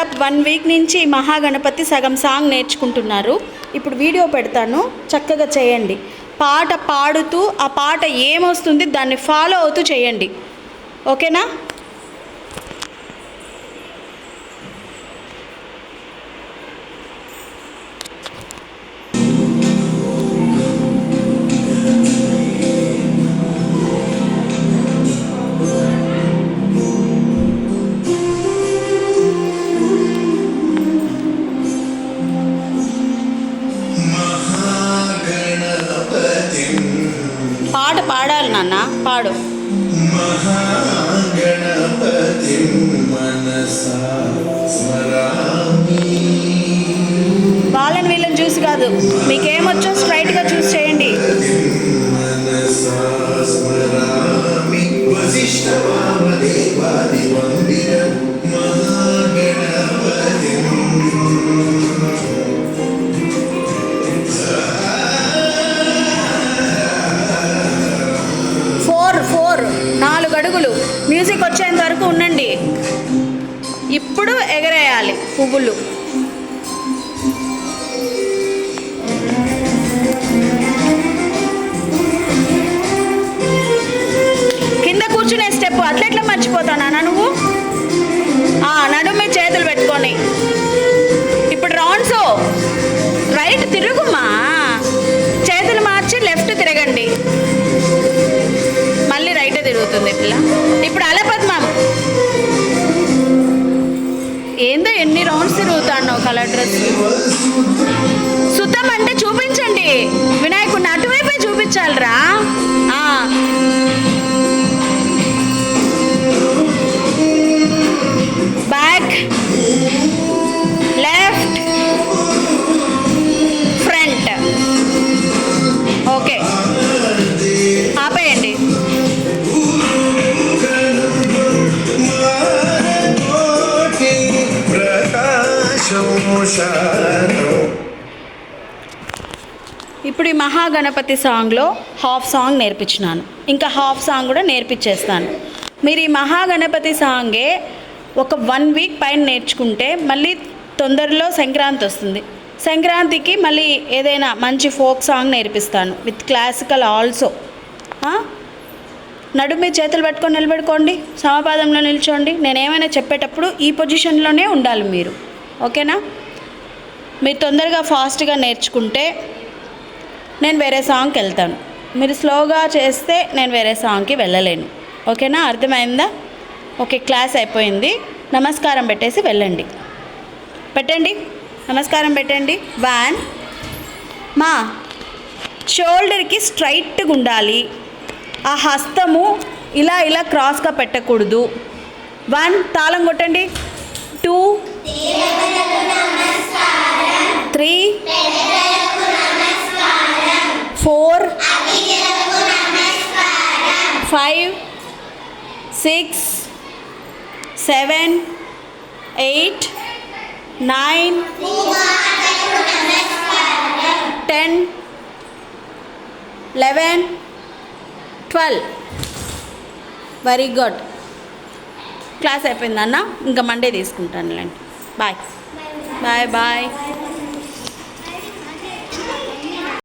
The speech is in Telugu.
1 వీక్ నుంచి మహాగణపతి సగం సాంగ్ నేర్చుకుంటున్నారు. ఇప్పుడు వీడియో పెడతాను, చక్కగా చేయండి. పాట పాడుతూ ఆ పాట ఏమొస్తుంది దాన్ని ఫాలో అవుతూ చేయండి. ఓకేనా? పాట పాడాలి నాన్న, పాడు. వాళ్ళని వీళ్ళని చూసి కాదు, మీకేమొచ్చో స్ట్రైట్గా చూసి చేయండి. నాలుగు అడుగులు మ్యూజిక్ వచ్చేంత వరకు ఉండండి. ఇప్పుడు ఎగరేయాలి పువ్వులు. కింద కూర్చునే స్టెప్ అట్లెట్లా మర్చిపోతానా నువ్వు? నడుము మీద చేతులు పెట్టుకొని ఇప్పుడు రౌండ్స్ రైట్ తిరుగుమా, చేతులు మార్చి లెఫ్ట్ తిరగండి, మళ్ళీ రైటే తిరుగుతుంది పిల్ల. ఇప్పుడు అలపద్మం ఏందో ఎన్ని రౌండ్స్ తిరుగుతాను కలర్ డ్రెస్. సుతం అంటే చూపించండి, వినాయకుడిని అటువైపే చూపించాలిరా. Back, left, front. ఓకే, ఆపేయండి. ఇప్పుడు ఈ మహాగణపతి సాంగ్లో హాఫ్ సాంగ్ నేర్పించినాను, ఇంకా హాఫ్ సాంగ్ కూడా నేర్పించేస్తాను. మీరు ఈ మహాగణపతి సాంగే ఒక 1 వీక్ పైన నేర్చుకుంటే మళ్ళీ తొందరలో సంక్రాంతి వస్తుంది. సంక్రాంతికి మళ్ళీ ఏదైనా మంచి ఫోక్ సాంగ్ నేర్పిస్తాను విత్ క్లాసికల్ ఆల్సో. నడుము మీద చేతులు పెట్టుకొని నిలబడుకోండి, సమపాదంలో నిల్చోండి. నేనేమైనా చెప్పేటప్పుడు ఈ పొజిషన్లోనే ఉండాలి మీరు. ఓకేనా? మీరు తొందరగా ఫాస్ట్గా నేర్చుకుంటే నేను వేరే సాంగ్కి వెళ్తాను, మీరు స్లోగా చేస్తే నేను వేరే సాంగ్కి వెళ్ళలేను. ఓకేనా? అర్థమైందా? ఓకే, క్లాస్ అయిపోయింది. నమస్కారం పెట్టేసి వెళ్ళండి. పెట్టండి, నమస్కారం పెట్టండి. 1 మా షోల్డర్కి స్ట్రైట్గా ఉండాలి, ఆ హస్తము ఇలా ఇలా క్రాస్గా పెట్టకూడదు. 1 తాళం కొట్టండి. 2 3 4 5 6 7 8 9 10 11 12. Very good. క్లాస్ అయిపోయిందన్న, ఇంకా మండే తీసుకుంటానులేండి. Bye bye bye.